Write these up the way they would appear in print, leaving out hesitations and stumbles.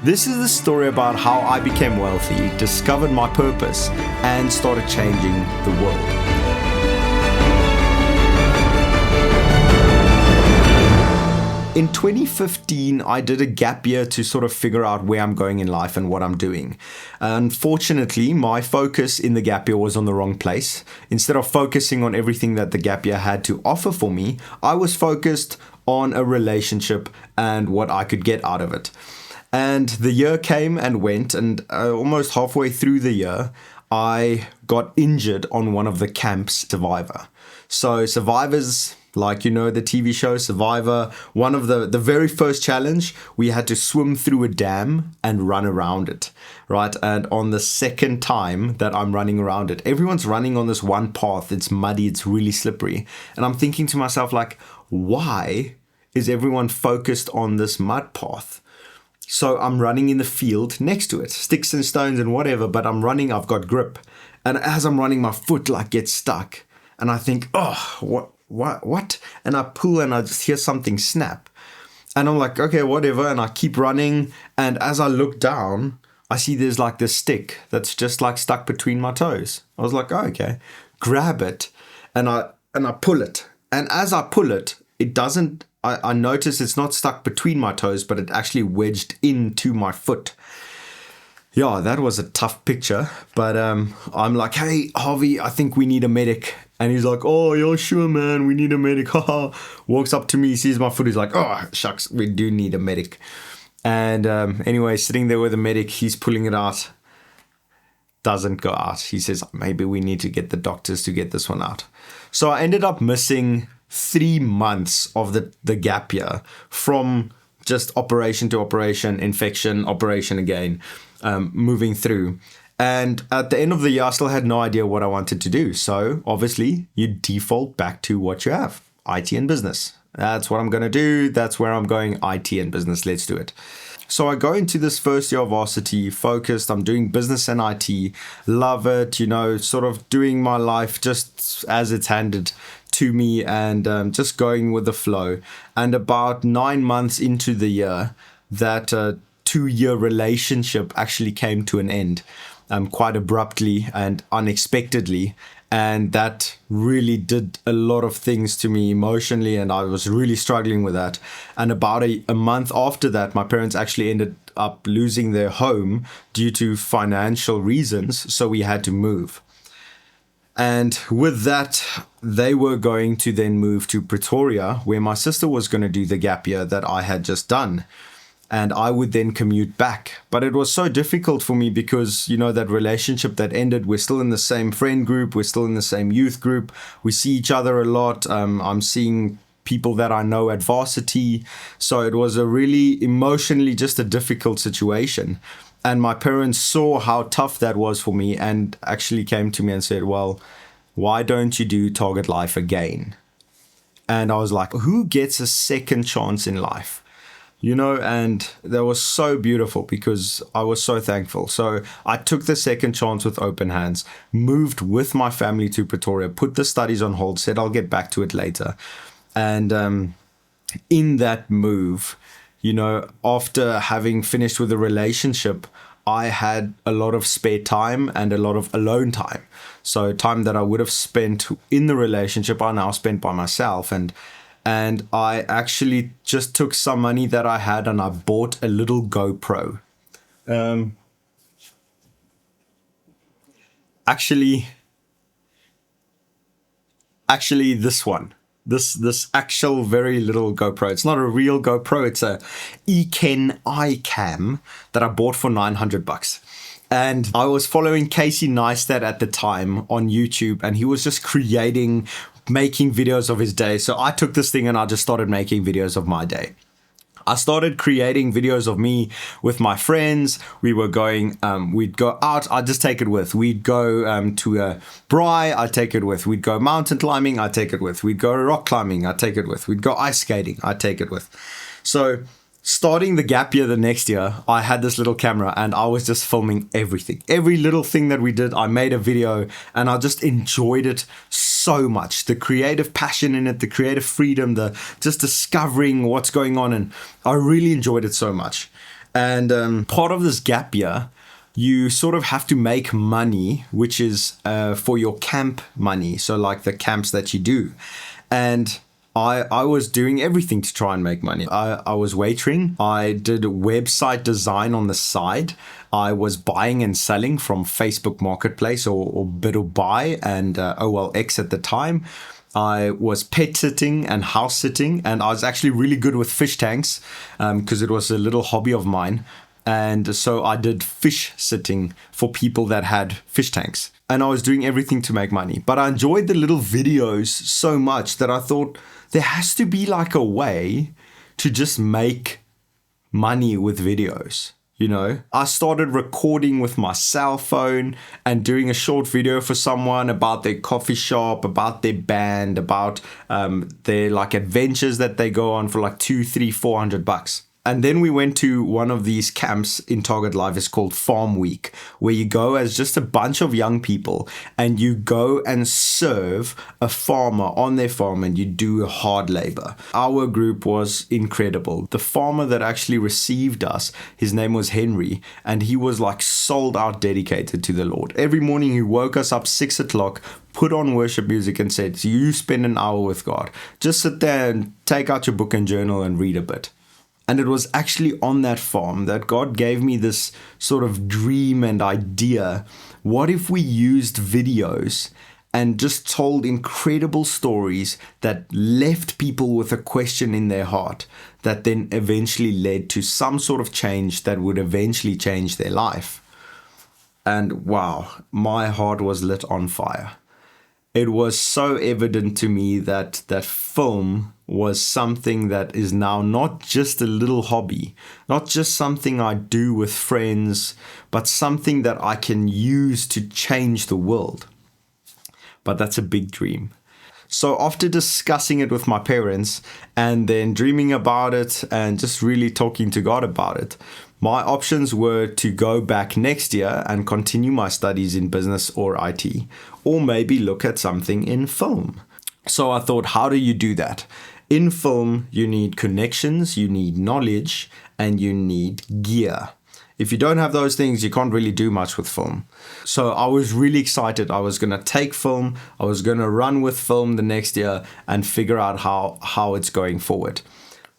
This is the story about how I became wealthy, discovered my purpose, and started changing the world. In 2015, I did a gap year to sort of figure out where I'm going in life and what I'm doing. Unfortunately, my focus in the gap year was on the wrong place. Instead of focusing on everything that the gap year had to offer for me, I was focused on a relationship and what I could get out of it. And the year came and went, and almost halfway through the year, I got injured on one of the camps, Survivor. So Survivor's, like, you know, the TV show Survivor, one of the very first challenge, we had to swim through a dam and run around it, right? And on the second time that I'm running around it, everyone's running on this one path. It's muddy, it's really slippery. And I'm thinking to myself, like, why is everyone focused on this mud path? So I'm running in the field next to it, sticks and stones and whatever, but I'm running, I've got grip. And as I'm running, my foot like gets stuck. And I think, oh, what? And I pull and I just hear something snap. And I'm like, okay, whatever. And I keep running. And as I look down, I see there's like this stick that's just like stuck between my toes. I was like, oh, okay, grab it. And I pull it. And as I pull it, it doesn't, I notice it's not stuck between my toes, but it actually wedged into my foot. Yeah, that was a tough picture. But I'm like, hey, Harvey, I think we need a medic. And he's like, oh, yeah, sure, man, we need a medic. Walks up to me, sees my foot. He's like, oh, shucks, we do need a medic. And anyway, sitting there with the medic, he's pulling it out. Doesn't go out. He says, maybe we need to get the doctors to get this one out. So I ended up missing 3 months of the gap year, from just operation to operation, infection, operation again, moving through. And at the end of the year, I still had no idea what I wanted to do. So obviously you default back to what you have, IT and business. That's what I'm going to do. That's where I'm going, IT and business. Let's do it. So I go into this first year of varsity focused. I'm doing business and IT, love it, you know, sort of doing my life just as it's handed to me, and just going with the flow. And about 9 months into the year, that 2-year relationship actually came to an end, quite abruptly and unexpectedly. And that really did a lot of things to me emotionally, and I was really struggling with that. And about a month after that, my parents actually ended up losing their home due to financial reasons, so we had to move. And with that, they were going to then move to Pretoria, where my sister was going to do the gap year that I had just done. And I would then commute back. But it was so difficult for me because, you know, that relationship that ended, we're still in the same friend group, we're still in the same youth group, we see each other a lot. I'm seeing people that I know at varsity. So it was a really emotionally just a difficult situation. And my parents saw how tough that was for me and actually came to me and said, well, why don't you do Target Life again? And I was like, who gets a second chance in life? You know, and that was so beautiful because I was so thankful. So I took the second chance with open hands, moved with my family to Pretoria, put the studies on hold, said I'll get back to it later. And in that move, you know, after having finished with the relationship, I had a lot of spare time and a lot of alone time. So time that I would have spent in the relationship, I now spent by myself. And I actually just took some money that I had and I bought a little GoPro. Actually, this one. This actual very little GoPro. It's not a real GoPro. It's a Eken iCam that I bought for $900. And I was following Casey Neistat at the time on YouTube, and he was just making videos of his day. So I took this thing and I just started making videos of my day. I started creating videos of me with my friends. We were going, we'd go out, I'd just take it with. We'd go to a braai, I'd take it with. We'd go mountain climbing, I'd take it with. We'd go rock climbing, I'd take it with. We'd go ice skating, I'd take it with. So starting the gap year the next year, I had this little camera and I was just filming everything. Every little thing that we did, I made a video, and I just enjoyed it so much. The creative passion in it, the creative freedom, the just discovering what's going on. And I really enjoyed it so much. And part of this gap year, you sort of have to make money, which is for your camp money. So like the camps that you do. And I was doing everything to try and make money. I was waitering. I did website design on the side. I was buying and selling from Facebook Marketplace or Bid or Buy and OLX at the time. I was pet sitting and house sitting, and I was actually really good with fish tanks because it was a little hobby of mine. And so I did fish sitting for people that had fish tanks. And I was doing everything to make money. But I enjoyed the little videos so much that I thought there has to be like a way to just make money with videos. You know, I started recording with my cell phone and doing a short video for someone about their coffee shop, about their band, about their like adventures that they go on for like $200, $300, $400. And then we went to one of these camps in Target Life. It's called Farm Week, where you go as just a bunch of young people and you go and serve a farmer on their farm and you do hard labor. Our group was incredible. The farmer that actually received us, his name was Henry, and he was like sold out dedicated to the Lord. Every morning he woke us up 6 o'clock, put on worship music and said, so you spend an hour with God. Just sit there and take out your book and journal and read a bit. And it was actually on that farm that God gave me this sort of dream and idea. What if we used videos and just told incredible stories that left people with a question in their heart that then eventually led to some sort of change that would eventually change their life? And wow, my heart was lit on fire. It was so evident to me that film was something that is now not just a little hobby, not just something I do with friends, but something that I can use to change the world. But that's a big dream. So after discussing it with my parents and then dreaming about it and just really talking to God about it, my options were to go back next year and continue my studies in business or IT, or maybe look at something in film. So I thought, how do you do that? In film, you need connections, you need knowledge, and you need gear. If you don't have those things, you can't really do much with film. So I was really excited. I was going to take film, I was going to run with film the next year and figure out how it's going forward.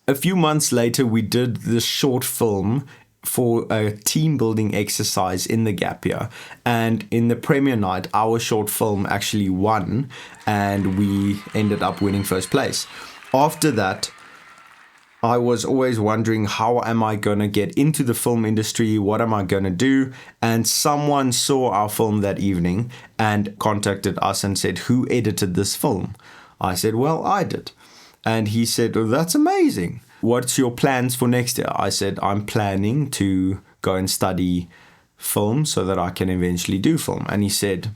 A few months later, we did this short film for a team building exercise in the gap year, and in the premiere night our short film actually won and we ended up winning first place. After that, I was always wondering, how am I going to get into the film industry? What am I going to do? And someone saw our film that evening and contacted us and said, who edited this film? I said, well, I did. And he said, well, that's amazing. What's your plans for next year? I said, I'm planning to go and study film so that I can eventually do film. And he said,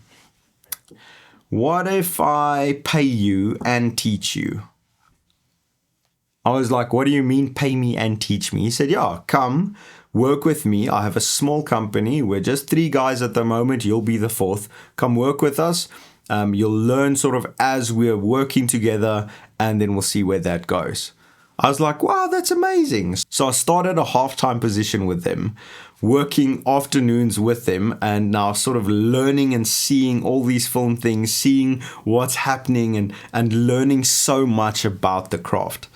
what if I pay you and teach you? I was like, what do you mean pay me and teach me? He said, yeah, come work with me. I have a small company. We're just 3 guys at the moment. You'll be the 4th. Come work with us. You'll learn sort of as we're working together, and then we'll see where that goes. I was like, wow, that's amazing. So I started a half-time position with them, working afternoons with them, and now sort of learning and seeing all these film things, seeing what's happening and learning so much about the craft.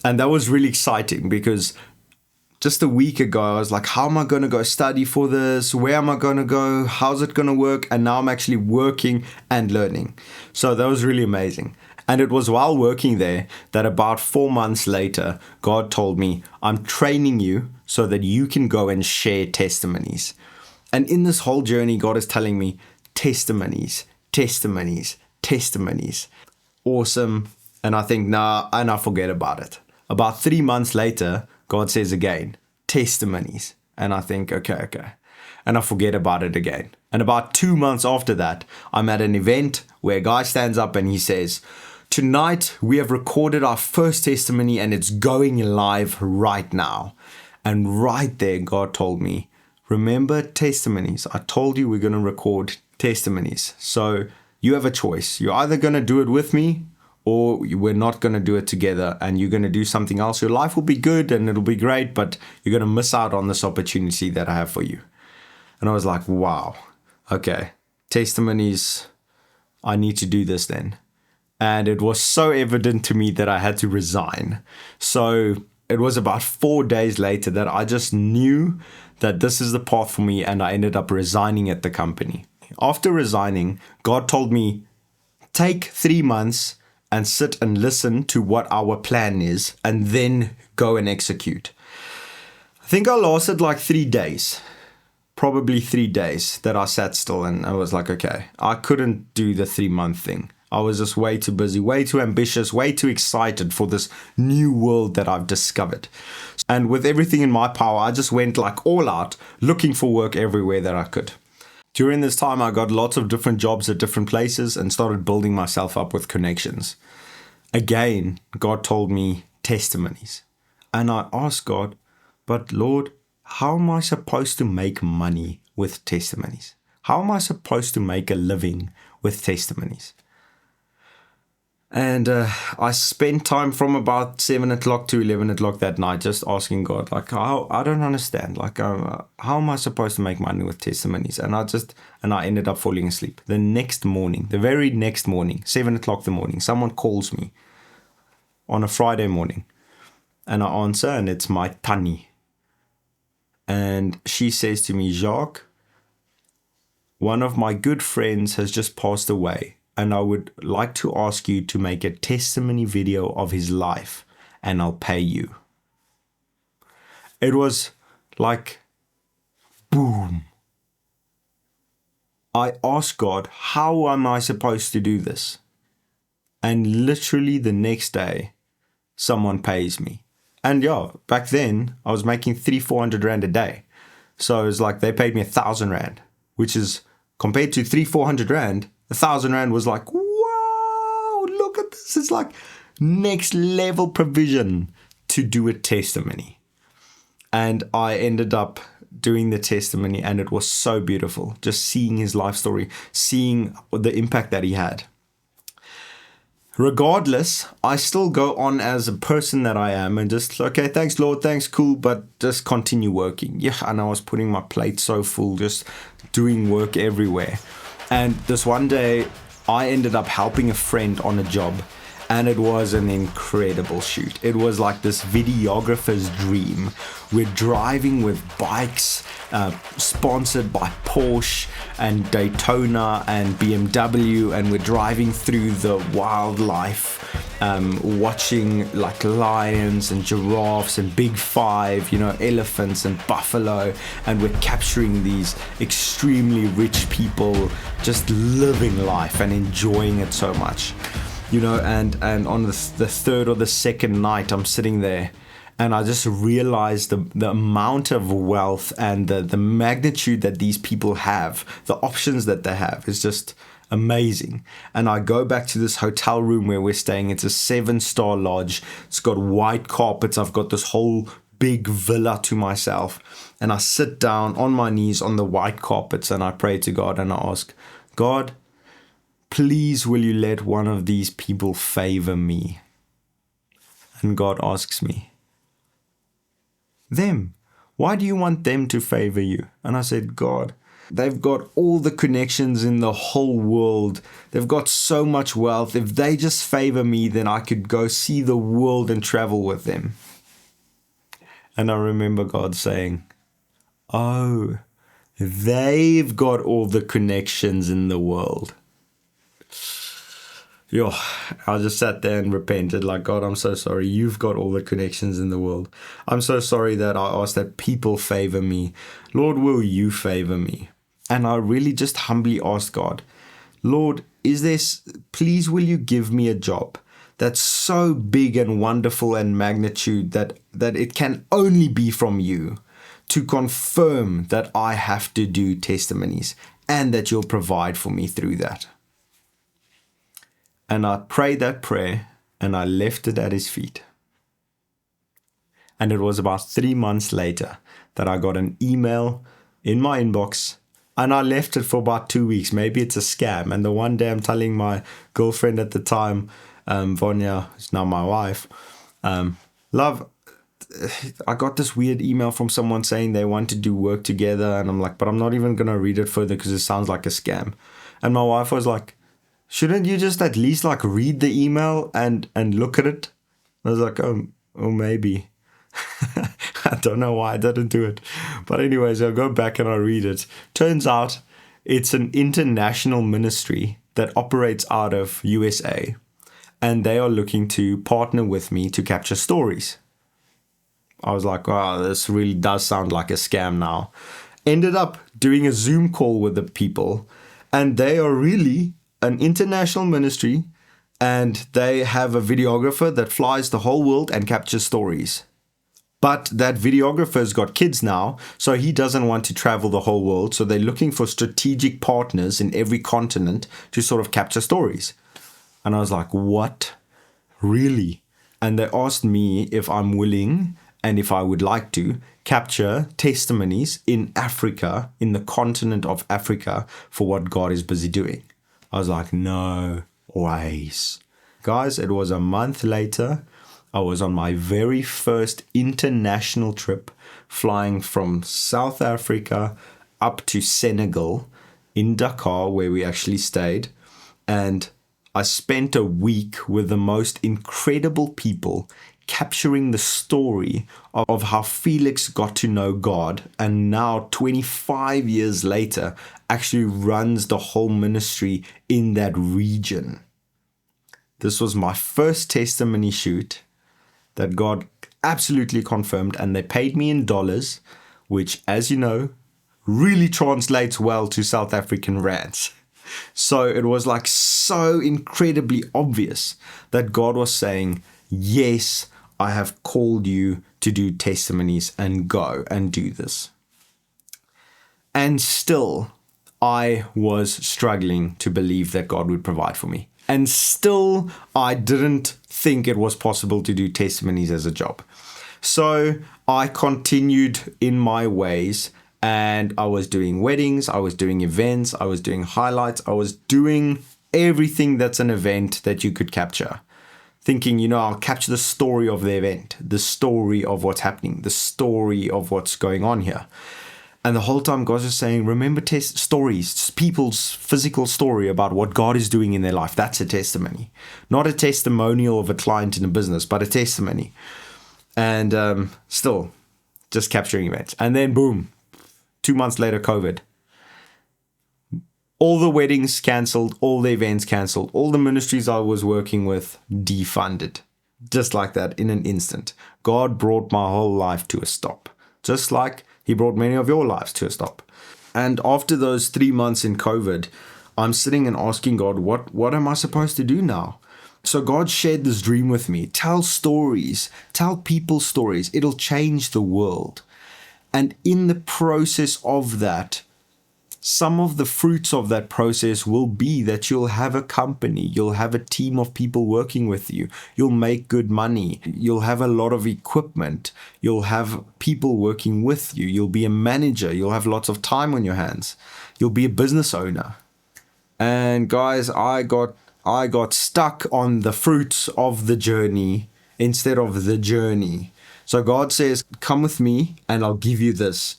And that was really exciting because just a week ago, I was like, how am I going to go study for this? Where am I going to go? How's it going to work? And now I'm actually working and learning. So that was really amazing. And it was while working there that about 4 months later, God told me, I'm training you so that you can go and share testimonies. And in this whole journey, God is telling me, testimonies, testimonies, testimonies. Awesome. And I think, nah, and I forget about it. About 3 months later, God says again, testimonies. And I think, okay. And I forget about it again. And about 2 months after that, I'm at an event where a guy stands up and he says, tonight we have recorded our first testimony and it's going live right now. And right there, God told me, remember testimonies. I told you we're going to record testimonies. So you have a choice. You're either going to do it with me or we're not going to do it together and you're going to do something else. Your life will be good and it'll be great, but you're going to miss out on this opportunity that I have for you. And I was like, wow, okay, Testimonies, I need to do this then. And it was so evident to me that I had to resign. So it was about 4 days later that I just knew that this is the path for me, and I ended up resigning at the company. After resigning, God told me, take 3 months and sit and listen to what our plan is, and then go and execute. I think I lasted like 3 days, probably 3 days that I sat still, and I was like, okay, I couldn't do the 3-month thing. I was just way too busy, way too ambitious, way too excited for this new world that I've discovered. And with everything in my power, I just went like all out, looking for work everywhere that I could. During this time, I got lots of different jobs at different places and started building myself up with connections. Again, God told me Testimonies. And I asked God, but Lord, how am I supposed to make money with Testimonies? How am I supposed to make a living with Testimonies? And I spent time from about 7 o'clock to 11 o'clock that night just asking God, like, I don't understand. Like, how am I supposed to make money with Testimonies? And I ended up falling asleep. The next morning, the very next morning, 7 o'clock in the morning, someone calls me on a Friday morning. And I answer, and it's my Tannie. And she says to me, Jacques, one of my good friends has just passed away. And I would like to ask you to make a testimony video of his life, and I'll pay you. It was like, boom. I asked God, how am I supposed to do this? And literally the next day, someone pays me. And yeah, back then, I was making 300-400 Rand a day. So it was like they paid me 1,000 Rand, which is compared to 300-400 Rand, 1,000 Rand was like, wow, look at this. It's like next level provision to do a testimony. And I ended up doing the testimony, and it was so beautiful. Just seeing his life story, seeing the impact that he had. Regardless, I still go on as a person that I am and just, okay, thanks, Lord, thanks, cool, but just continue working. Yeah, and I was putting my plate so full, just doing work everywhere. And this one day, I ended up helping a friend on a job, and it was an incredible shoot. It was like this videographer's dream. We're driving with bikes, sponsored by Porsche and Daytona and BMW, and we're driving through the wildlife, watching like lions and giraffes and big five, elephants and buffalo, and we're capturing these extremely rich people just living life and enjoying it so much. And on the third or the second night, I'm sitting there and I just realized the amount of wealth and the magnitude that these people have, the options that they have is just amazing. And I go back to this hotel room where we're staying. It's a 7-star lodge. It's got white carpets. I've got this whole big villa to myself. And I sit down on my knees on the white carpets and I pray to God and I ask, God, please will you let one of these people favor me? And God asks me, them. Why do you want them to favor you? And I said, God, they've got all the connections in the whole world. They've got so much wealth. If they just favor me, then I could go see the world and travel with them. And I remember God saying, oh, they've got all the connections in the world. Yo, I just sat there and repented like, God, I'm so sorry. You've got all the connections in the world. I'm so sorry that I asked that people favor me. Lord, will you favor me? And I really just humbly asked God, Lord, please will you give me a job that's so big and wonderful and magnitude that it can only be from you, to confirm that I have to do testimonies and that you'll provide for me through that. And I prayed that prayer and I left it at his feet. And it was about 3 months later that I got an email in my inbox, and I left it for about 2 weeks. Maybe it's a scam. And the one day I'm telling my girlfriend at the time, Vonya is now my wife. Love, I got this weird email from someone saying they want to do work together, and I'm like, but I'm not even going to read it further because it sounds like a scam. And my wife was like, shouldn't you just at least like read the email and look at it? I was like, oh maybe. I don't know why I didn't do it. But anyways, I go back and I read it. Turns out it's an international ministry that operates out of USA, and they are looking to partner with me to capture stories. I was like, wow, this really does sound like a scam now. Ended up doing a Zoom call with the people, and they are really an international ministry, and they have a videographer that flies the whole world and captures stories. But that videographer's got kids now, so he doesn't want to travel the whole world. So they're looking for strategic partners in every continent to sort of capture stories. And I was like, what? Really? And they asked me if I'm willing and if I would like to capture testimonies in Africa, in the continent of Africa, for what God is busy doing. I was like, no ways. Guys, it was a month later. I was on my very first international trip, flying from South Africa up to Senegal in Dakar, where we actually stayed. And I spent a week with the most incredible people, capturing the story of how Felix got to know God, and now 25 years later actually runs the whole ministry in that region. This was my first testimony shoot that God absolutely confirmed, and they paid me in dollars, which, as you know, really translates well to South African rands. So it was like so incredibly obvious that God was saying, yes, I have called you to do testimonies, and go and do this. And still, I was struggling to believe that God would provide for me. And still, I didn't think it was possible to do testimonies as a job. So I continued in my ways, and I was doing weddings, I was doing events, I was doing highlights, I was doing everything that's an event that you could capture. Thinking, I'll capture the story of the event, the story of what's happening, the story of what's going on here. And the whole time God was saying, remember stories, people's physical story about what God is doing in their life. That's a testimony. Not a testimonial of a client in a business, but a testimony. And still, just capturing events. And then boom, 2 months later, COVID. All the weddings cancelled, all the events cancelled, all the ministries I was working with defunded. Just like that, in an instant. God brought my whole life to a stop. Just like He brought many of your lives to a stop. And after those 3 months in COVID, I'm sitting and asking God, what am I supposed to do now? So God shared this dream with me. Tell stories. Tell people stories. It'll change the world. And in the process of that, some of the fruits of that process will be that you'll have a company, you'll have a team of people working with you, you'll make good money, you'll have a lot of equipment, you'll have people working with you, you'll be a manager, you'll have lots of time on your hands, you'll be a business owner. And guys, I got stuck on the fruits of the journey instead of the journey. So God says, come with me and I'll give you this.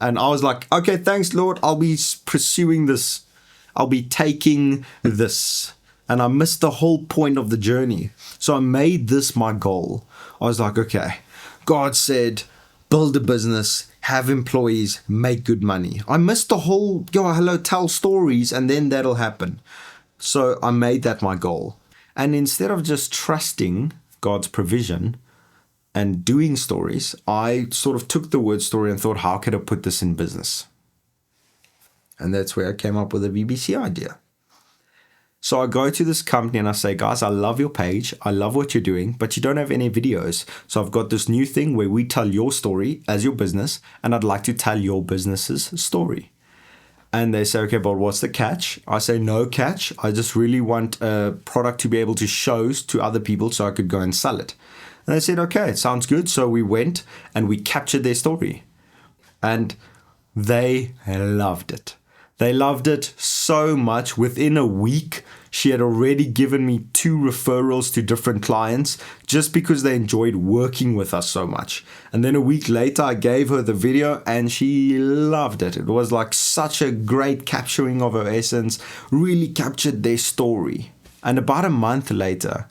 And I was like, okay, thanks, Lord. I'll be pursuing this. I'll be taking this. And I missed the whole point of the journey. So I made this my goal. I was like, okay, God said, build a business, have employees, make good money. I missed the whole, tell stories, and then that'll happen. So I made that my goal. And instead of just trusting God's provision and doing stories, I sort of took the word story and thought, how could I put this in business? And that's where I came up with the BBC idea. So I go to this company and I say, guys, I love your page. I love what you're doing, but you don't have any videos. So I've got this new thing where we tell your story as your business, and I'd like to tell your business's story. And they say, okay, but what's the catch? I say, no catch. I just really want a product to be able to show to other people so I could go and sell it. And they said, okay, it sounds good. So we went and we captured their story. And they loved it. They loved it so much. Within a week, She had already given me 2 referrals to different clients just because they enjoyed working with us so much. And then a week later, I gave her the video and she loved it. It was like such a great capturing of her essence, really captured their story. And about a month later,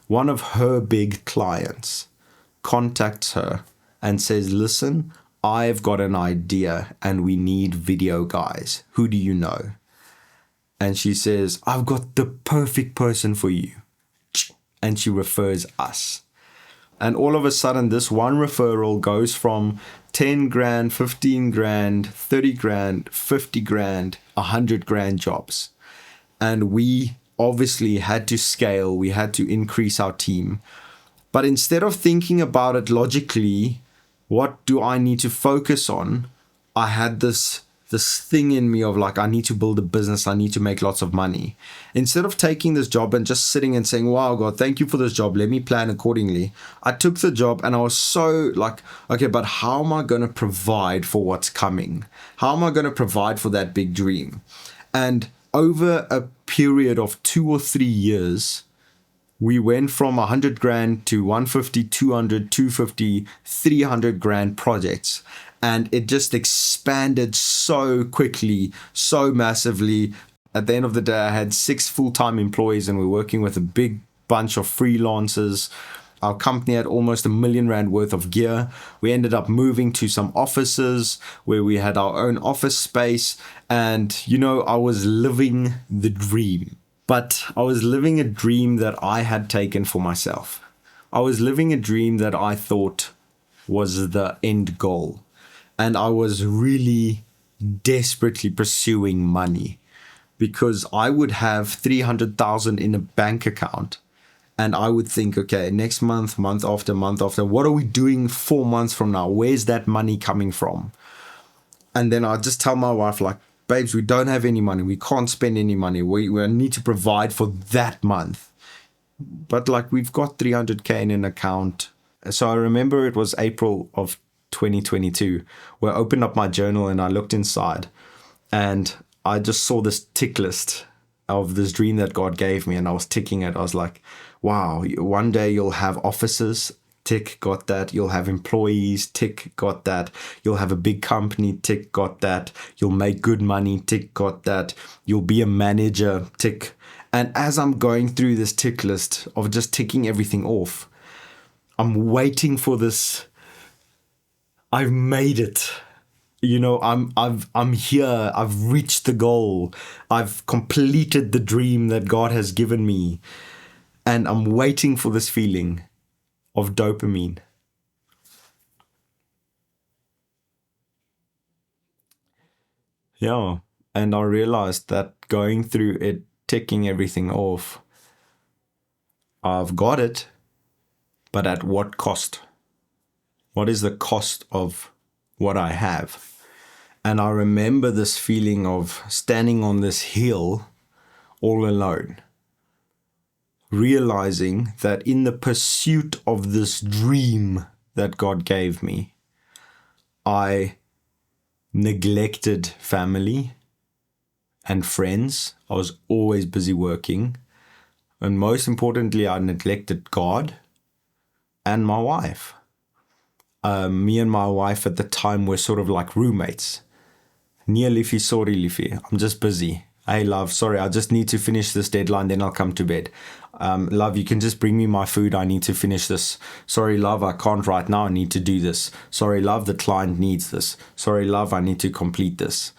one of her big clients contacts her and says, listen, I've got an idea and we need video guys. Who do you know? And she says, I've got the perfect person for you. And she refers us. And all of a sudden, this one referral goes from 10 grand, 15 grand, 30 grand, 50 grand, 100 grand jobs. And we obviously had to scale. We had to increase our team. But instead of thinking about it logically, what do I need to focus on? I had this thing in me of like, I need to build a business. I need to make lots of money. Instead of taking this job and just sitting and saying, wow, God, thank you for this job. Let me plan accordingly. I took the job and I was so like, okay, but how am I going to provide for what's coming? How am I going to provide for that big dream? And over a period of 2 or 3 years, we went from 100 grand to 150, 200, 250, 300 grand projects. And it just expanded so quickly, so massively. At the end of the day, I had 6 full-time employees and we're working with a big bunch of freelancers. Our company had almost R1 million worth of gear. We ended up moving to some offices where we had our own office space. And, you know, I was living the dream. But I was living a dream that I had taken for myself. I was living a dream that I thought was the end goal. And I was really desperately pursuing money because I would have 300,000 in a bank account. And I would think, okay, next month, month after, what are we doing 4 months from now? Where's that money coming from? And then I'd just tell my wife, like, babes, we don't have any money. We can't spend any money. We need to provide for that month. But like, we've got 300K in an account. So I remember it was April of 2022 where I opened up my journal and I looked inside and I just saw this tick list of this dream that God gave me, and I was ticking it. I was like, wow, one day you'll have offices. Tick, got that. You'll have employees. Tick, got that. You'll have a big company. Tick, got that. You'll make good money. Tick, got that. You'll be a manager. Tick. And as I'm going through this tick list of just ticking everything off, I'm waiting for this. I've made it. You know, I'm here. I've reached the goal. I've completed the dream that God has given me. And I'm waiting for this feeling of dopamine. Yeah. And I realized that going through it, ticking everything off, I've got it, but at what cost? What is the cost of what I have? And I remember this feeling of standing on this hill all alone, realizing that in the pursuit of this dream that God gave me, I neglected family and friends. I was always busy working. And most importantly, I neglected God and my wife. Me and my wife at the time were sort of like roommates. Near Liffy, sorry Liffy, I'm just busy. Hey love, sorry, I just need to finish this deadline, then I'll come to bed. Love, you can just bring me my food, I need to finish this. Sorry love, I can't right now, I need to do this. Sorry love, the client needs this. Sorry love, I need to complete this.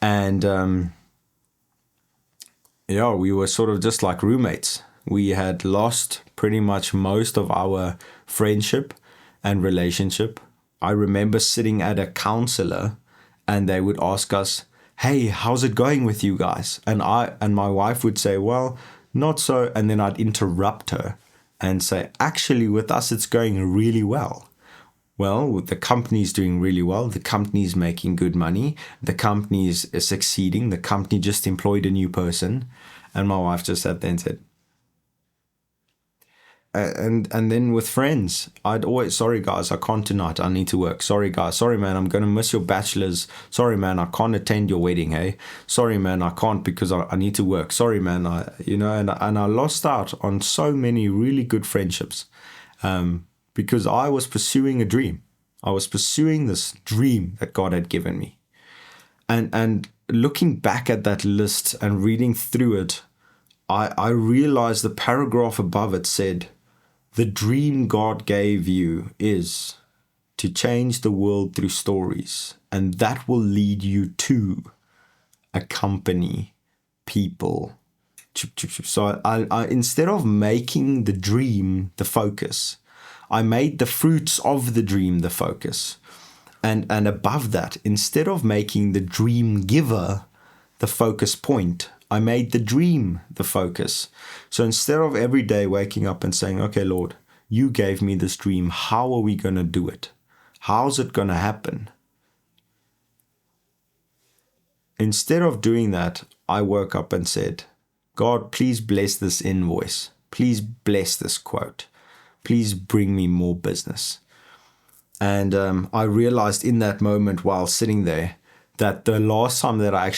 And yeah, we were sort of just like roommates. We had lost pretty much most of our friendship and relationship. I remember sitting at a counselor and they would ask us, hey, how's it going with you guys? And my wife would say, well, not so. And then I'd interrupt her and say, actually, with us, it's going really well. Well, the company's doing really well. The company's making good money. The company is succeeding. The company just employed a new person. And my wife just sat there and said, and then with friends, I'd always, sorry guys, I can't tonight, I need to work. Sorry guys, sorry man, I'm going to miss your bachelor's. Sorry man, I can't attend your wedding, hey. Sorry man, I can't because I need to work. Sorry man, and I lost out on so many really good friendships because I was pursuing a dream. I was pursuing this dream that God had given me. And looking back at that list and reading through it, I realized the paragraph above it said, the dream God gave you is to change the world through stories, and that will lead you to accompany people. So I instead of making the dream the focus, I made the fruits of the dream the focus. And above that, instead of making the dream giver the focus point, I made the dream the focus. So instead of every day waking up and saying, okay, Lord, you gave me this dream. How are we going to do it? How's it going to happen? Instead of doing that, I woke up and said, God, please bless this invoice. Please bless this quote. Please bring me more business. And I realized in that moment while sitting there that the last time that I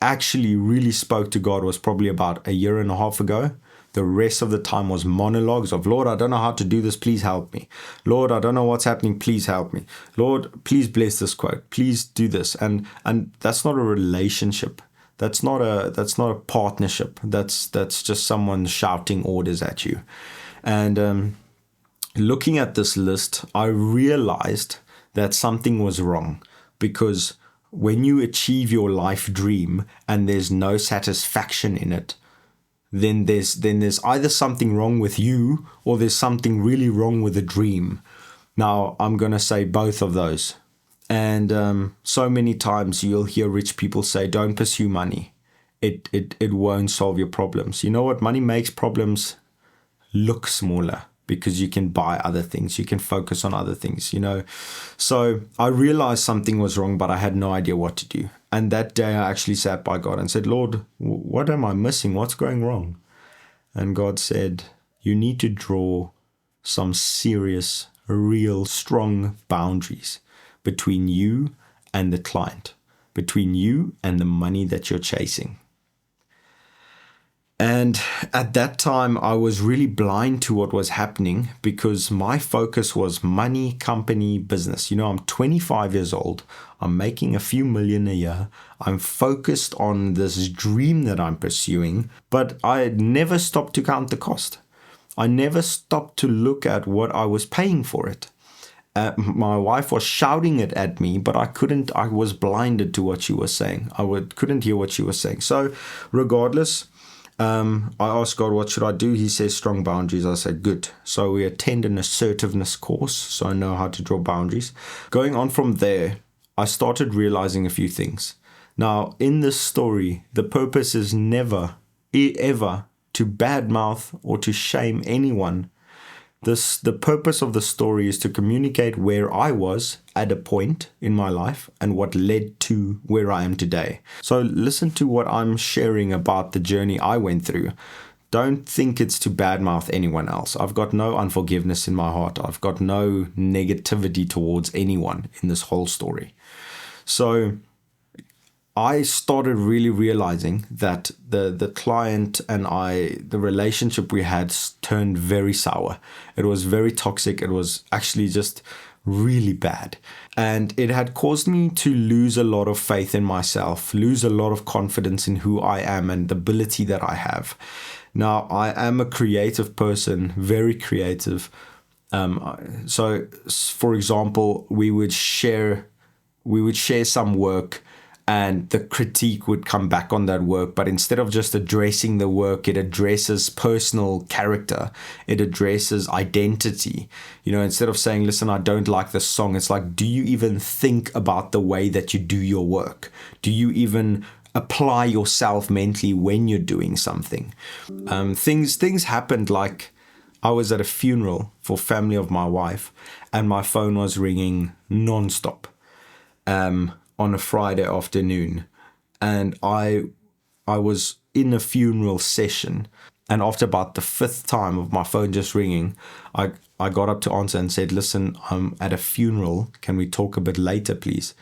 actually really spoke to God was probably about 1.5 years ago. The rest of the time was monologues of, Lord, I don't know how to do this. Please help me. Lord, I don't know what's happening. Please help me. Lord, please bless this quote. Please do this. And that's not a relationship. That's not a partnership. That's just someone shouting orders at you. And looking at this list, I realized that something was wrong, because when you achieve your life dream and there's no satisfaction in it, then there's either something wrong with you or there's something really wrong with the dream. Now, I'm going to say both of those. And so many times you'll hear rich people say, don't pursue money. It won't solve your problems. You know what? Money makes problems look smaller, because you can buy other things. You can focus on other things, So I realized something was wrong, but I had no idea what to do. And that day I actually sat by God and said, Lord, what am I missing? What's going wrong? And God said, you need to draw some serious, real, strong boundaries between you and the client, between you and the money that you're chasing. And at that time, I was really blind to what was happening, because my focus was money, company, business. I'm 25 years old. I'm making a few million a year. I'm focused on this dream that I'm pursuing, but I never stopped to count the cost. I never stopped to look at what I was paying for it. My wife was shouting it at me, but I was blinded to what she was saying. Couldn't hear what she was saying. So regardless, I asked God, what should I do? He says, strong boundaries. I said, good. So we attend an assertiveness course, so I know how to draw boundaries. Going on from there, I started realizing a few things. Now, in this story, the purpose is never, ever to badmouth or to shame anyone. The purpose of the story is to communicate where I was at a point in my life and what led to where I am today. So listen to what I'm sharing about the journey I went through. Don't think it's to badmouth anyone else. I've got no unforgiveness in my heart. I've got no negativity towards anyone in this whole story. So I started really realizing that the client and the relationship we had turned very sour. It was very toxic. It was actually just really bad. And it had caused me to lose a lot of faith in myself, lose a lot of confidence in who I am and the ability that I have. Now, I am a creative person, very creative. So, for example, we would share some work, and the critique would come back on that work. But instead of just addressing the work, it addresses personal character. It addresses identity. Instead of saying, listen, I don't like this song, it's like, do you even think about the way that you do your work? Do you even apply yourself mentally when you're doing something? Things happened, like I was at a funeral for family of my wife, and my phone was ringing nonstop. On a Friday afternoon, and I was in a funeral session, And after about the 5th time of my phone just ringing, I got up to answer and said, listen, I'm at a funeral. Can we talk a bit later, please?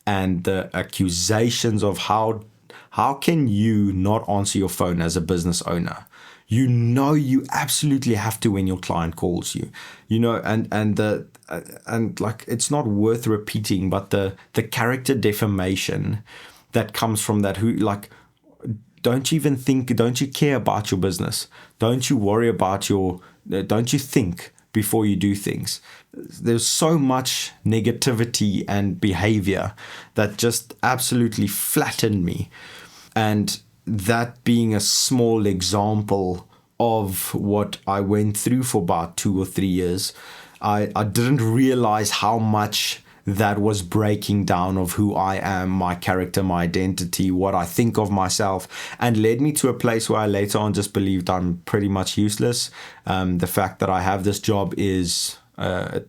And the accusations of how can you not answer your phone as a business owner? You know you absolutely have to when your client calls you, and like it's not worth repeating, but the character defamation that comes from that. Don't you care about your business? Don't you worry about don't you think before you do things? There's so much negativity and behavior that just absolutely flattened me. And that being a small example of what I went through for about 2 or 3 years, I didn't realize how much that was breaking down of who I am, my character, my identity, what I think of myself, and led me to a place where I later on just believed I'm pretty much useless. The fact that I have this job is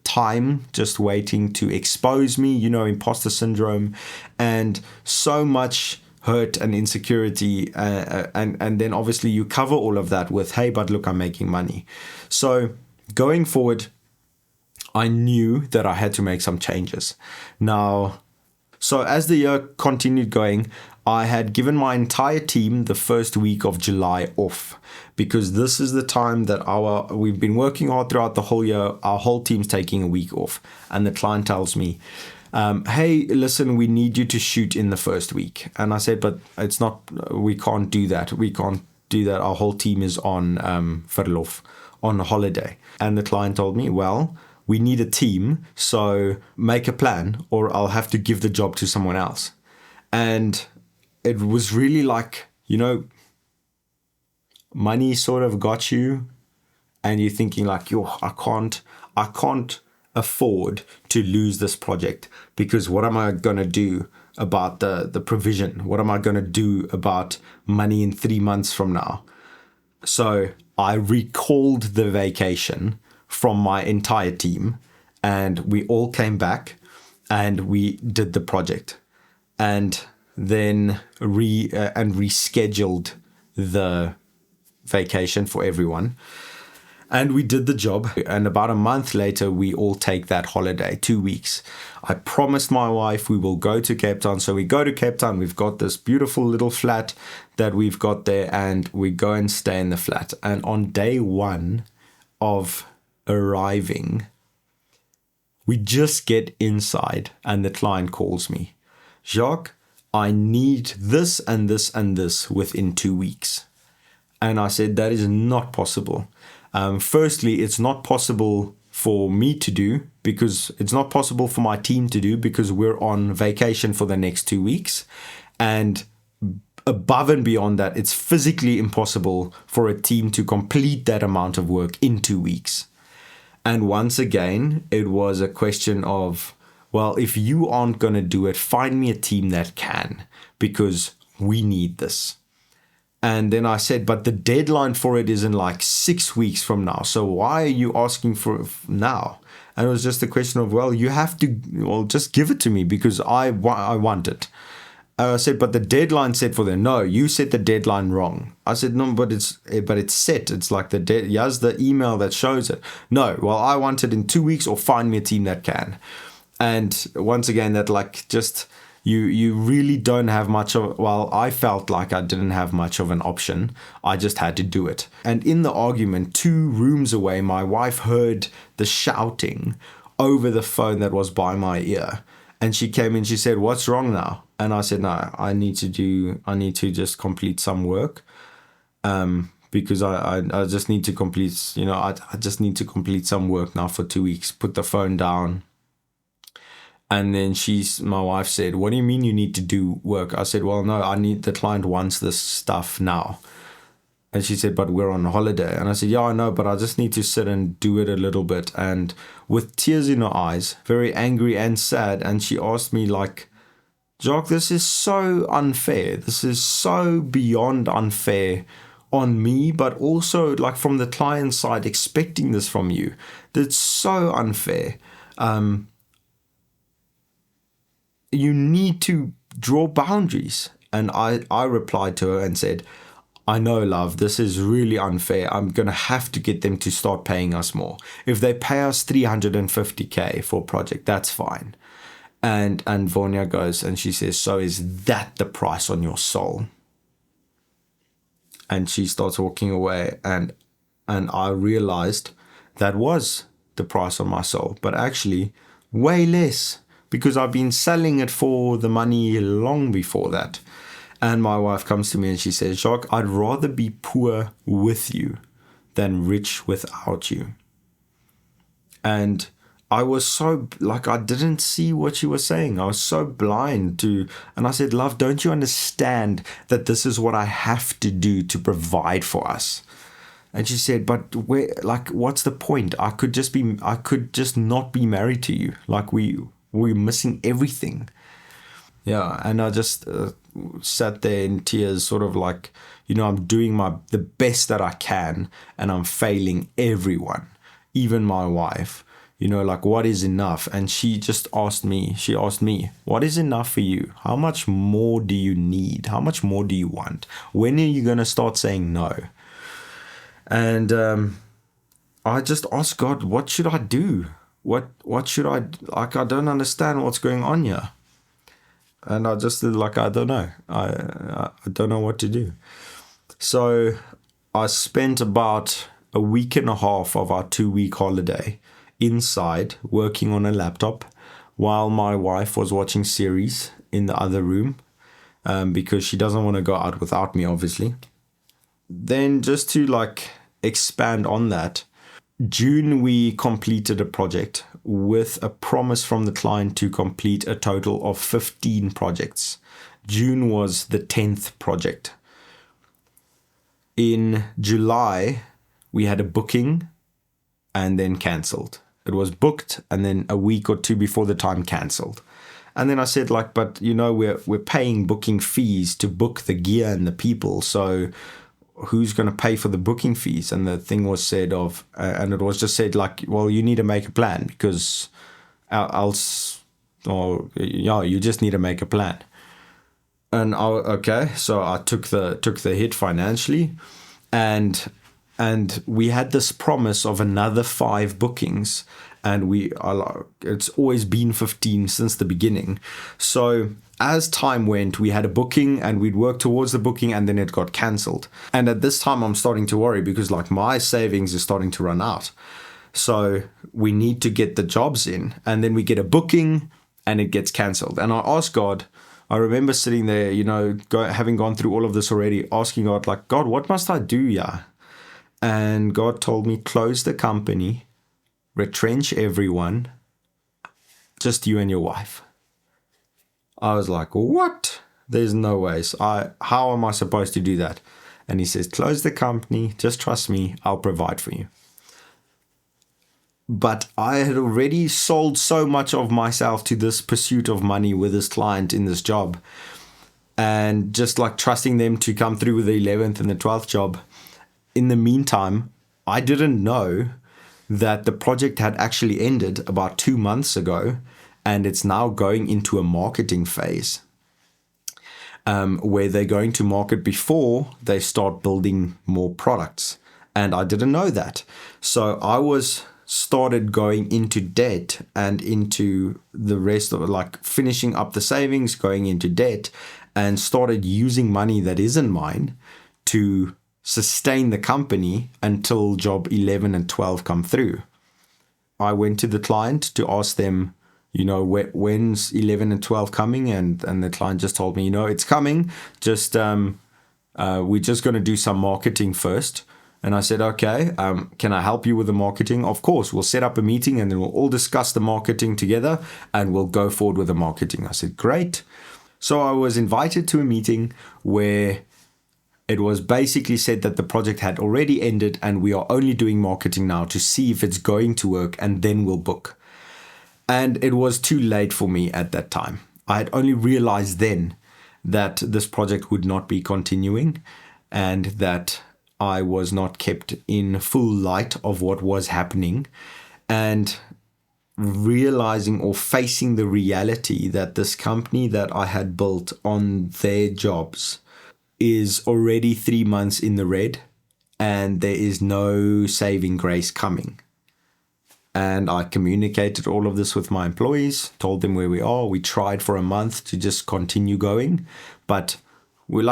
time just waiting to expose me, imposter syndrome, and so much hurt and insecurity. And then obviously you cover all of that with, hey, but look, I'm making money. So going forward, I knew that I had to make some changes. Now, so as the year continued going, I had given my entire team the first week of July off, because this is the time that we've been working hard throughout the whole year. Our whole team's taking a week off, and the client tells me, hey, listen, we need you to shoot in the first week. And I said, but it's not, we can't do that. We can't do that. Our whole team is on verlof, on holiday. And the client told me, well, we need a team, so make a plan or I'll have to give the job to someone else. And it was really like, money sort of got you, and you're thinking like, I can't afford to lose this project, because what am I going to do about the provision? What am I going to do about money in 3 months from now? So I recalled the vacation from my entire team, and we all came back and we did the project, and then rescheduled the vacation for everyone. And we did the job. And about a month later, we all take that holiday, 2 weeks. I promised my wife we will go to Cape Town. So we go to Cape Town. We've got this beautiful little flat that we've got there, and we go and stay in the flat. And on day 1 of arriving, we just get inside and the client calls me, Jacques, I need this and this and this within 2 weeks. And I said, that is not possible. Firstly, it's not possible for me to do, because it's not possible for my team to do, because we're on vacation for the next 2 weeks. And above and beyond that, it's physically impossible for a team to complete that amount of work in 2 weeks. And once again, it was a question of, well, if you aren't going to do it, find me a team that can, because we need this. And then I said, but the deadline for it is in like 6 weeks from now. So why are you asking for it now? And it was just a question of, well, you have to, just give it to me because I want it. I said, but the deadline set for them. No, you set the deadline wrong. I said, no, but it's set. It's like here's the email that shows it. No, well, I want it in 2 weeks, or find me a team that can. And once again, that like just you really don't have much of, well, I felt like I didn't have much of an option. I just had to do it. And in the argument, 2 rooms away, my wife heard the shouting over the phone that was by my ear. And she came in, she said, what's wrong now? And I said, no, I need to just complete some work. Because I just need to complete, I just need to complete some work now for 2 weeks. Put the phone down. And then my wife said, what do you mean you need to do work? I said, well, no, the client wants this stuff now. And she said, but we're on holiday. And I said, yeah, I know, but I just need to sit and do it a little bit. And with tears in her eyes, very angry and sad. And she asked me like, Jacques, this is so unfair. This is so beyond unfair on me, but also like from the client side, expecting this from you. That's so unfair. You need to draw boundaries. And I replied to her and said, I know, love, this is really unfair. I'm going to have to get them to start paying us more. If they pay us 350K for a project, that's fine. And Vonya goes and she says, so is that the price on your soul? And she starts walking away, and I realized that was the price on my soul, but actually way less, because I've been selling it for the money long before that. And my wife comes to me and she says, Jacques, I'd rather be poor with you than rich without you. And I was so, like, I didn't see what she was saying. I was so blind to, and I said, love, don't you understand that this is what I have to do to provide for us? And she said, but where, like, what's the point? I could just not be married to you. Like, we're missing everything. Yeah, and I just sat there in tears, sort of like, I'm doing the best that I can, and I'm failing everyone, even my wife. Like, what is enough? And she asked me, what is enough for you? How much more do you need? How much more do you want? When are you going to start saying no? And I just asked God, what should I do? What should I, like, I don't understand what's going on here. And I just like, I don't know. I don't know what to do. So I spent about a week and a half of our 2-week holiday inside working on a laptop while my wife was watching series in the other room, because she doesn't want to go out without me, obviously. Then just to like expand on that, June we completed a project with a promise from the client to complete a total of 15 projects. June was the 10th project. In July, we had a booking and then cancelled. It was booked and then a week or two before the time cancelled. And then I said, like, but we're paying booking fees to book the gear and the people, so who's going to pay for the booking fees? And the thing was said and it was just said like, well, you need to make a plan, because else, or you just need to make a plan. And okay, so I took the hit financially, and we had this promise of another 5 bookings, and it's always been 15 since the beginning. So as time went, we had a booking and we'd work towards the booking, and then it got cancelled. And at this time, I'm starting to worry, because like my savings is starting to run out. So we need to get the jobs in, and then we get a booking and it gets cancelled. And I asked God, I remember sitting there, having gone through all of this already, asking God, like, God, what must I do? Yeah. And God told me, close the company, retrench everyone, just you and your wife. I was like, what? There's no ways. How am I supposed to do that? And he says, close the company, just trust me, I'll provide for you. But I had already sold so much of myself to this pursuit of money with this client in this job, and just like trusting them to come through with the 11th and the 12th job. In the meantime, I didn't know that the project had actually ended about 2 months ago, and it's now going into a marketing phase, where they're going to market before they start building more products. And I didn't know that. So I started going into debt, and into the rest of it, like finishing up the savings, going into debt, and started using money that isn't mine to sustain the company until job 11 and 12 come through. I went to the client to ask them, when's 11 and 12 coming? And the client just told me, it's coming. Just we're just going to do some marketing first. And I said, okay, can I help you with the marketing? Of course, we'll set up a meeting and then we'll all discuss the marketing together and we'll go forward with the marketing. I said, great. So I was invited to a meeting where it was basically said that the project had already ended and we are only doing marketing now to see if it's going to work, and then we'll book. And it was too late for me at that time. I had only realized then that this project would not be continuing, and that I was not kept in full light of what was happening, and realizing or facing the reality that this company that I had built on their jobs is already 3 months in the red and there is no saving grace coming. And I communicated all of this with my employees, told them where we are. We tried for a month to just continue going, but we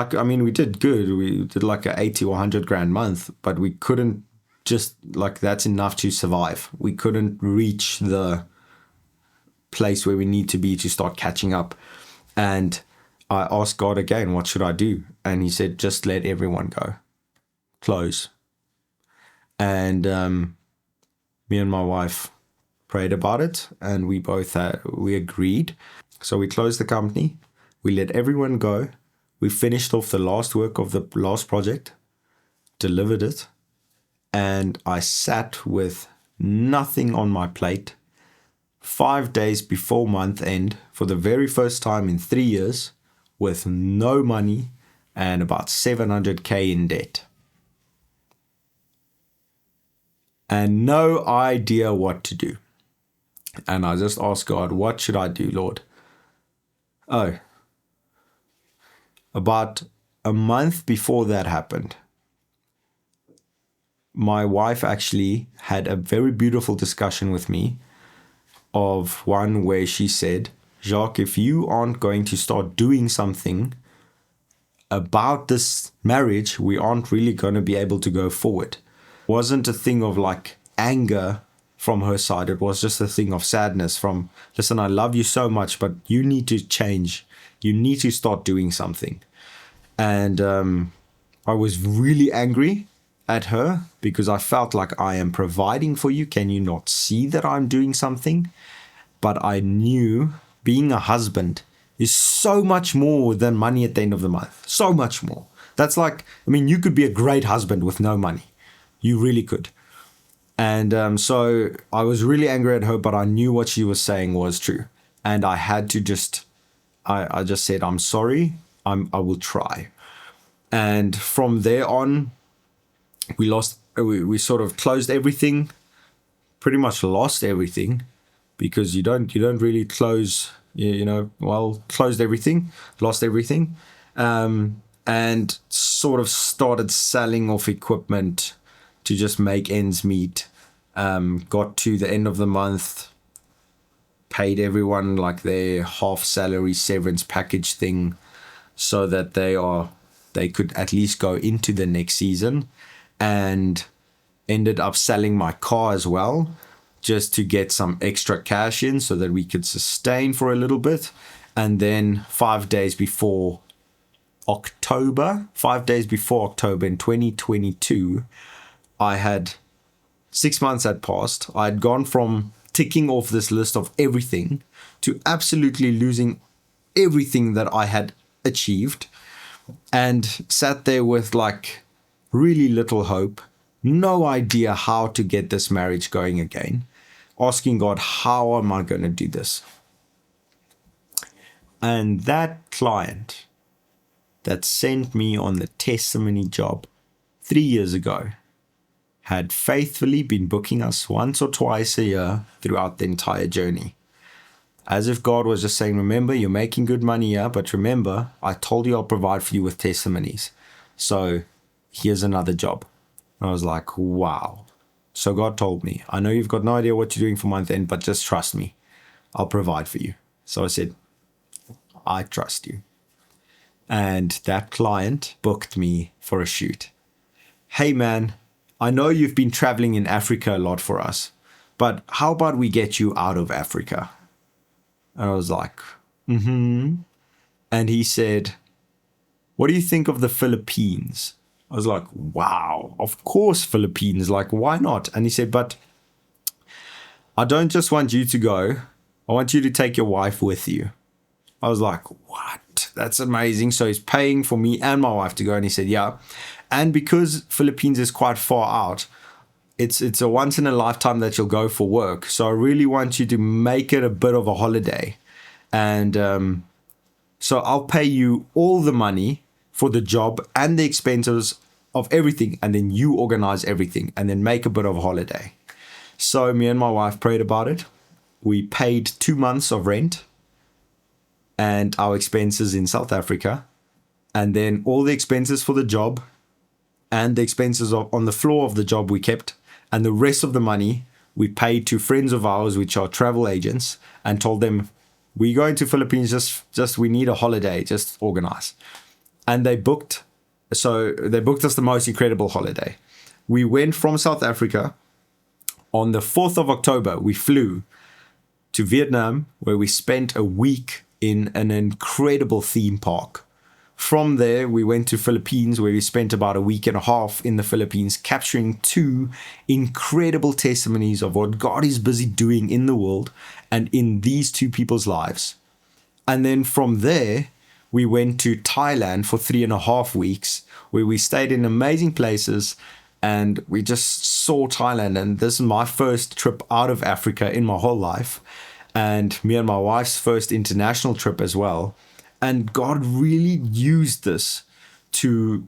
did good. We did like a 80 or 100 grand month, but we couldn't just that's enough to survive. We couldn't reach the place where we need to be to start catching up. And I asked God again, what should I do? And he said, just let everyone go. Close. And me and my wife prayed about it, and we agreed. So we closed the company. We let everyone go. We finished off the last work of the last project, delivered it, and I sat with nothing on my plate 5 days before month end for the very first time in 3 years, with no money and about 700k in debt. And no idea what to do. And I just asked God, what should I do, Lord? Oh, about a month before that happened, my wife actually had a very beautiful discussion with me, of one where she said, Jacques, if you aren't going to start doing something about this marriage, we aren't really going to be able to go forward. It wasn't a thing of anger from her side. It was just a thing of sadness from, listen, I love you so much, but you need to change. You need to start doing something. And I was really angry at her because I felt like I am providing for you. Can you not see that I'm doing something? But I knew being a husband is so much more than money at the end of the month. So much more. That's you could be a great husband with no money. You really could. And so I was really angry at her, but I knew what she was saying was true. And I had to I just said, I'm sorry, I will try. And from there on, we sort of closed everything, pretty much lost everything, because you don't really close, closed everything, lost everything, and sort of started selling off equipment to just make ends meet. Got to the end of the month, paid everyone their half salary severance package thing, so that they could at least go into the next season, and ended up selling my car as well, just to get some extra cash in so that we could sustain for a little bit. And then 5 days before October in 2022, I had 6 months had passed. I had gone from ticking off this list of everything to absolutely losing everything that I had achieved, and sat there with really little hope, no idea how to get this marriage going again, asking God, how am I going to do this? And that client that sent me on the testimony job 3 years ago had faithfully been booking us once or twice a year throughout the entire journey. As if God was just saying, remember, you're making good money here, but remember, I told you I'll provide for you with testimonies. So here's another job. I was like, wow. So God told me, I know you've got no idea what you're doing for month end, but just trust me. I'll provide for you. So I said, I trust you. And that client booked me for a shoot. Hey man, I know you've been traveling in Africa a lot for us, but how about we get you out of Africa? And I was like, And he said, what do you think of the Philippines? I was like, wow, of course, Philippines. Why not? And he said, but I don't just want you to go. I want you to take your wife with you. I was like, what? That's amazing. So he's paying for me and my wife to go. And he said, yeah. And because Philippines is quite far out, it's a once in a lifetime that you'll go for work. So I really want you to make it a bit of a holiday. And so I'll pay you all the money for the job and the expenses of everything. And then you organize everything and then make a bit of a holiday. So me and my wife prayed about it. We paid 2 months of rent and our expenses in South Africa. And then all the expenses for the job and the expenses on the floor of the job we kept. And the rest of the money we paid to friends of ours, which are travel agents, and told them, we're going to Philippines, just we need a holiday, just organize. And they booked us the most incredible holiday. We went from South Africa on the 4th of October. We flew to Vietnam, where we spent a week in an incredible theme park. From there, we went to Philippines, where we spent about a week and a half in the Philippines, capturing 2 incredible testimonies of what God is busy doing in the world and in these 2 people's lives. And then from there, we went to Thailand for 3.5 weeks, where we stayed in amazing places and we just saw Thailand. And this is my first trip out of Africa in my whole life, and me and my wife's first international trip as well. And God really used this to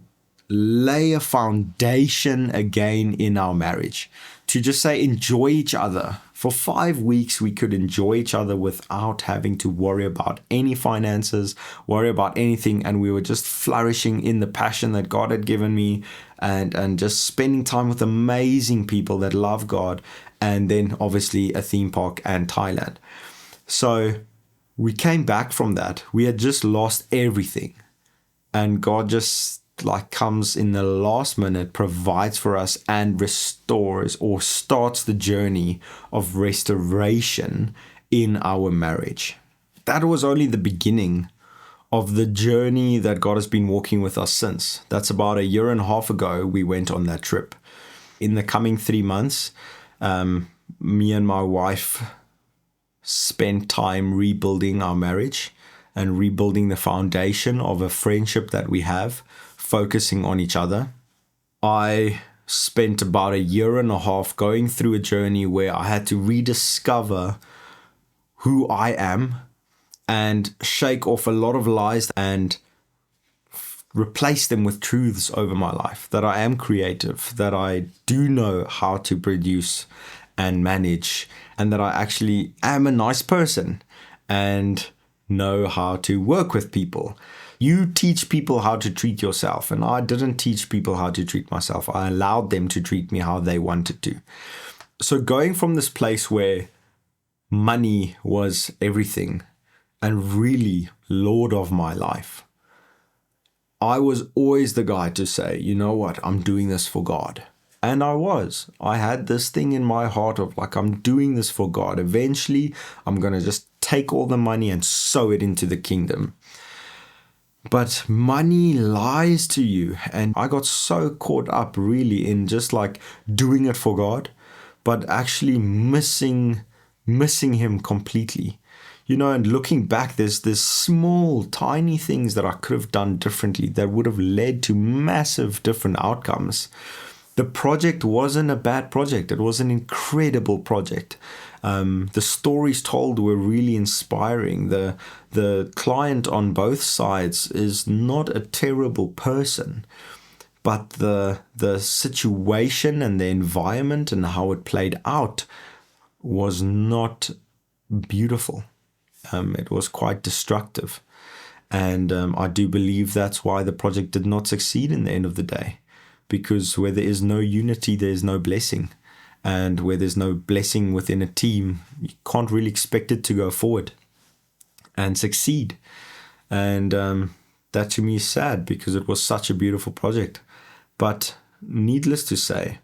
lay a foundation again in our marriage, to just say, enjoy each other. For 5 weeks, we could enjoy each other without having to worry about any finances, worry about anything. And we were just flourishing in the passion that God had given me, and just spending time with amazing people that love God. And then obviously a theme park and Thailand. So we came back from that. We had just lost everything. And God just comes in the last minute, provides for us and restores or starts the journey of restoration in our marriage. That was only the beginning of the journey that God has been walking with us since. That's about 1.5 years ago we went on that trip. In the coming 3 months, me and my wife spent time rebuilding our marriage and rebuilding the foundation of a friendship that we have, focusing on each other. I spent about 1.5 years going through a journey where I had to rediscover who I am and shake off a lot of lies and replace them with truths over my life, that I am creative, that I do know how to produce and manage, and that I actually am a nice person and know how to work with people. You teach people how to treat yourself, and I didn't teach people how to treat myself. I allowed them to treat me how they wanted to. So going from this place where money was everything and really Lord of my life, I was always the guy to say, you know what, I'm doing this for God. And I had this thing in my heart of I'm doing this for God. Eventually, I'm going to just take all the money and sow it into the kingdom. But money lies to you. And I got so caught up really in just doing it for God, but actually missing him completely. And looking back, there's small, tiny things that I could have done differently that would have led to massive different outcomes. The project wasn't a bad project. It was an incredible project. The stories told were really inspiring. The client on both sides is not a terrible person, but the situation and the environment and how it played out was not beautiful. It was quite destructive. And I do believe that's why the project did not succeed in the end of the day. Because where there is no unity, there is no blessing. And where there's no blessing within a team, you can't really expect it to go forward and succeed. And that to me is sad, because it was such a beautiful project. But needless to say,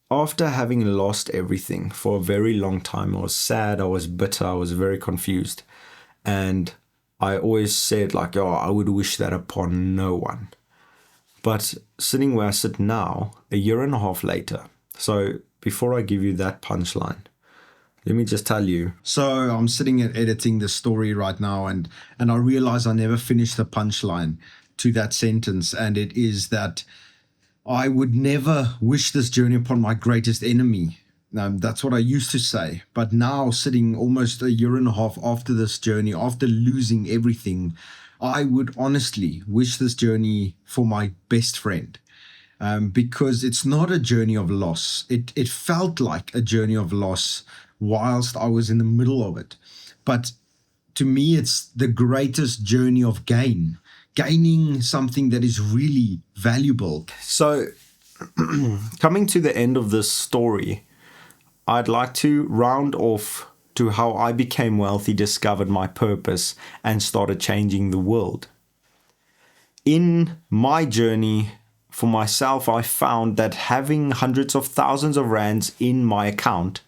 after having lost everything for a very long time, I was sad, I was bitter, I was very confused. And I always said I would wish that upon no one. But sitting where I sit now, 1.5 years later, so before I give you that punchline, let me just tell you. So I'm sitting and editing the story right now, and I realize I never finished the punchline to that sentence, and it is that I would never wish this journey upon my greatest enemy. That's what I used to say. But now, sitting almost 1.5 years after this journey, after losing everything, I would honestly wish this journey for my best friend, because it's not a journey of loss. It felt like a journey of loss whilst I was in the middle of it. But to me, it's the greatest journey of gaining something that is really valuable. So, coming to the end of this story, I'd like to round off to how I became wealthy, discovered my purpose, and started changing the world. In my journey for myself, I found that having hundreds of thousands of rands in my account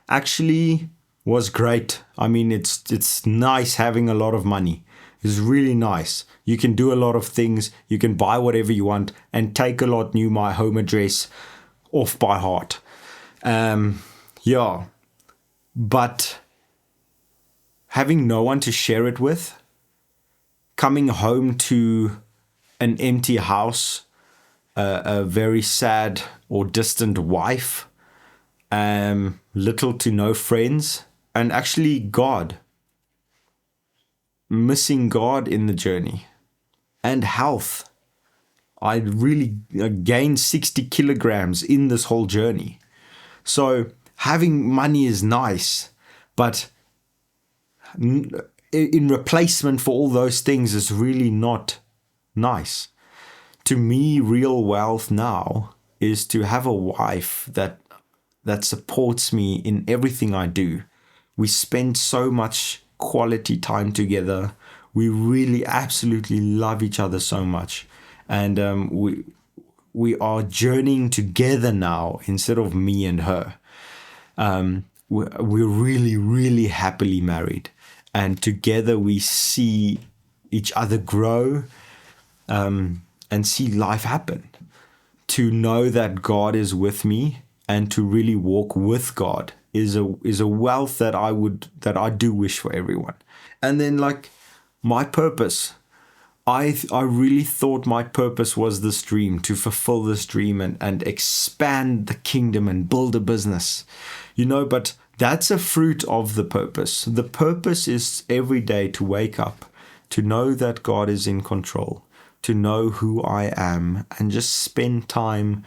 actually was great. I mean, it's nice having a lot of money. It's really nice. You can do a lot of things. You can buy whatever you want, and Take a Lot knew my home address off by heart. Yeah. But having no one to share it with, coming home to an empty house, a very sad or distant wife, little to no friends, and actually God, missing God in the journey, and health. I really gained 60 kilograms in this whole journey. So having money is nice, but in replacement for all those things is really not nice. To me, real wealth now is to have a wife that supports me in everything I do. We spend so much quality time together. We really absolutely love each other so much. And we are journeying together now instead of me and her. We're really, really happily married. And together we see each other grow and see life happen. To know that God is with me and to really walk with God is a wealth that I do wish for everyone. And then like my purpose, I really thought my purpose was this dream, to fulfill this dream and expand the kingdom and build a business, but that's a fruit of the purpose. The purpose is every day to wake up, to know that God is in control, to know who I am, and just spend time,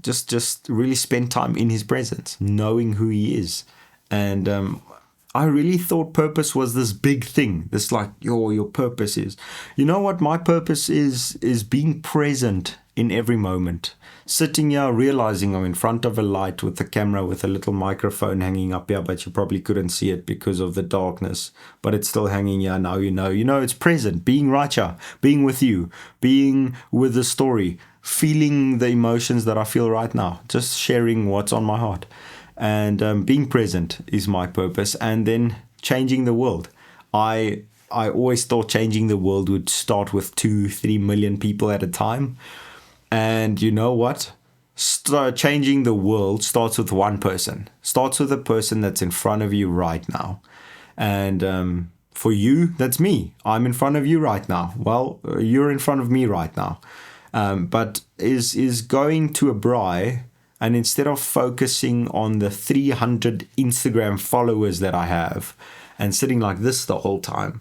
just really spend time in his presence, knowing who he is. And I really thought purpose was this big thing. This like, your purpose is. You know what my purpose is being present in every moment. Sitting here realizing I'm in front of a light with a camera with a little microphone hanging up here, but you probably couldn't see it because of the darkness. But it's still hanging here now, it's present, being right here, being with you, being with the story, feeling the emotions that I feel right now, just sharing what's on my heart. And being present is my purpose. And then changing the world. I always thought changing the world would start with 2-3 million people at a time. And you know what? Changing the world starts with one person. Starts with a person that's in front of you right now. And for you, that's me. I'm in front of you right now. Well, you're in front of me right now. But is going to a braai, and instead of focusing on the 300 Instagram followers that I have and sitting like this the whole time,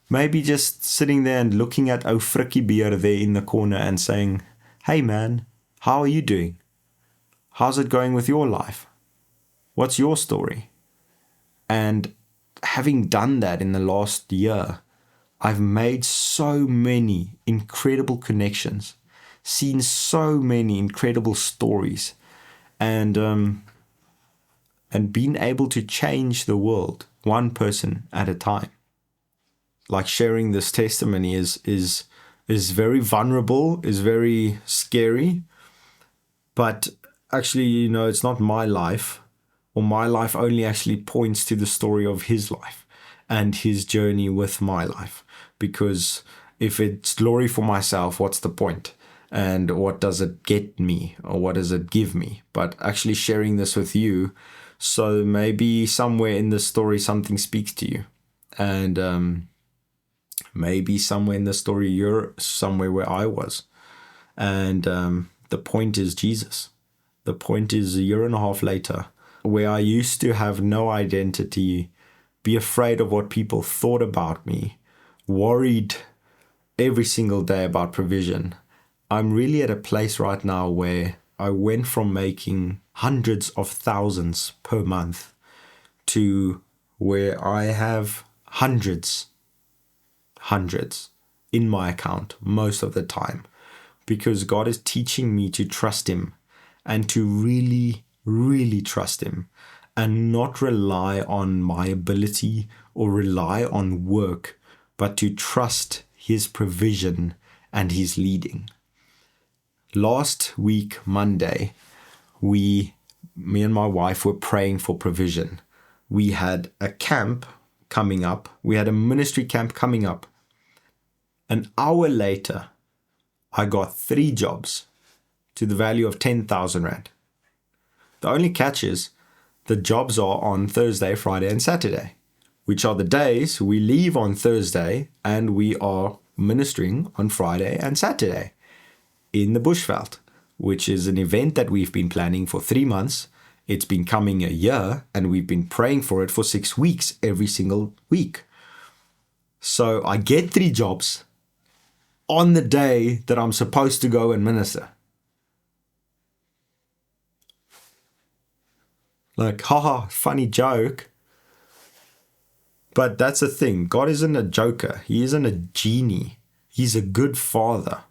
maybe just sitting there and looking at O Frikkie Beer there in the corner and saying, hey man, how are you doing? How's it going with your life? What's your story? And having done that in the last year, I've made so many incredible connections, seen so many incredible stories, and been able to change the world one person at a time. Like sharing this testimony is very vulnerable, is very scary, but actually, it's not my life, or my life only actually points to the story of his life and his journey with my life. Because if it's glory for myself, what's the point? And what does it get me, or what does it give me? But actually sharing this with you, so maybe somewhere in the story something speaks to you, and maybe somewhere in the story you're somewhere where I was, and the point is Jesus. The point is a year and a half later, where I used to have no identity, be afraid of what people thought about me, worried every single day about provision. I'm really at a place right now where I went from making hundreds of thousands per month to where I have hundreds in my account most of the time, because God is teaching me to trust Him and to really, really trust Him and not rely on my ability or rely on work, but to trust His provision and His leading. Last week, Monday, me and my wife were praying for provision. We had a camp coming up. We had a ministry camp coming up. An hour later, I got 3 jobs to the value of 10,000 Rand. The only catch is the jobs are on Thursday, Friday, and Saturday, which are the days we leave on Thursday and we are ministering on Friday and Saturday in the Bushveld, which is an event that we've been planning for 3 months. It's been coming a year, and we've been praying for it for 6 weeks every single week. So I get 3 jobs on the day that I'm supposed to go and minister. Like, haha, funny joke. But that's the thing. God isn't a joker. He isn't a genie. He's a good father.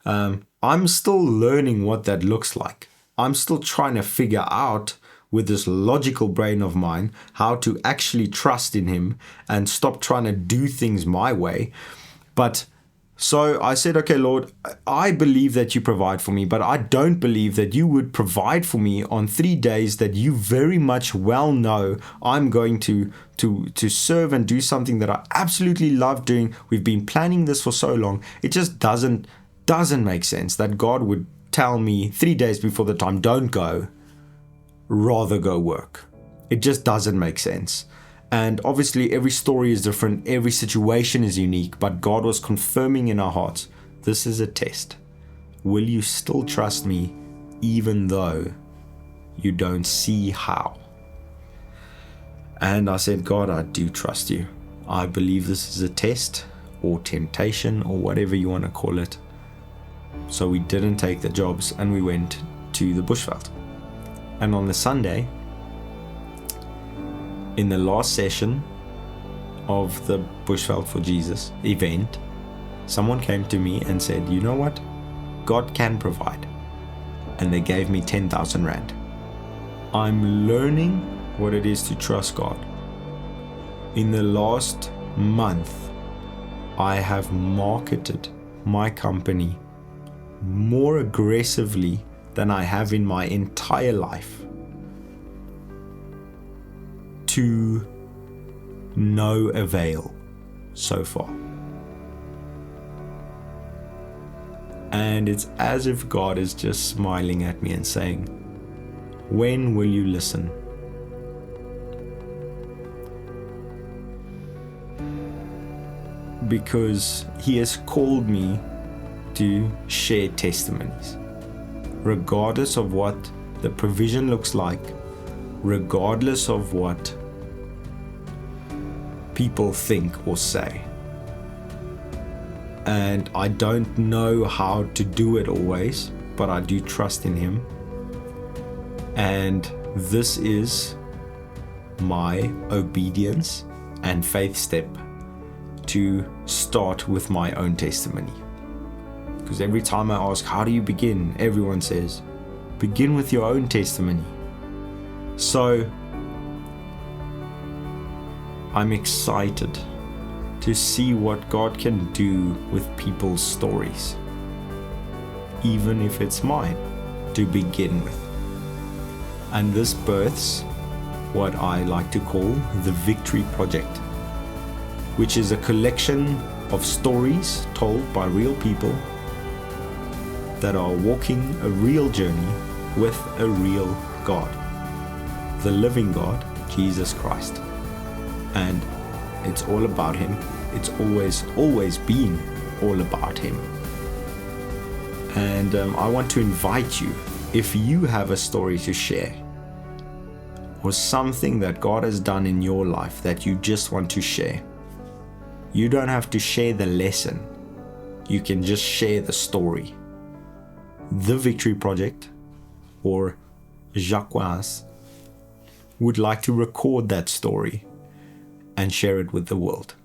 I'm still learning what that looks like. I'm still trying to figure out with this logical brain of mine how to actually trust in Him and stop trying to do things my way. But so I said, okay, Lord, I believe that you provide for me, but I don't believe that you would provide for me on 3 days that you very much well know I'm going to serve and do something that I absolutely love doing. We've been planning this for so long. It just doesn't make sense that God would tell me 3 days before the time, don't go, rather go work. It just doesn't make sense. And obviously every story is different, every situation is unique, but God was confirming in our hearts, this is a test. Will you still trust me even though you don't see how? And I said, God, I do trust you. I believe this is a test or temptation or whatever you want to call it. So we didn't take the jobs and we went to the Bushveld. And on the Sunday, in the last session of the Bushveld for Jesus event, someone came to me and said, you know what? God can provide. And they gave me 10,000 Rand. I'm learning what it is to trust God. In the last month, I have marketed my company more aggressively than I have in my entire life, to no avail so far. And it's as if God is just smiling at me and saying, when will you listen? Because He has called me to share testimonies, regardless of what the provision looks like, regardless of what people think or say. And I don't know how to do it always, but I do trust in Him. And this is my obedience and faith step to start with my own testimony. Because every time I ask, how do you begin? Everyone says, begin with your own testimony. So I'm excited to see what God can do with people's stories, even if it's mine to begin with. And this births what I like to call the Victory Project, which is a collection of stories told by real people that are walking a real journey with a real God, the living God, Jesus Christ. And it's all about Him. It's always been all about Him. And I want to invite you, if you have a story to share or something that God has done in your life that you just want to share, you don't have to share the lesson. You can just share the story. The Victory Project or Jacques would like to record that story and share it with the world.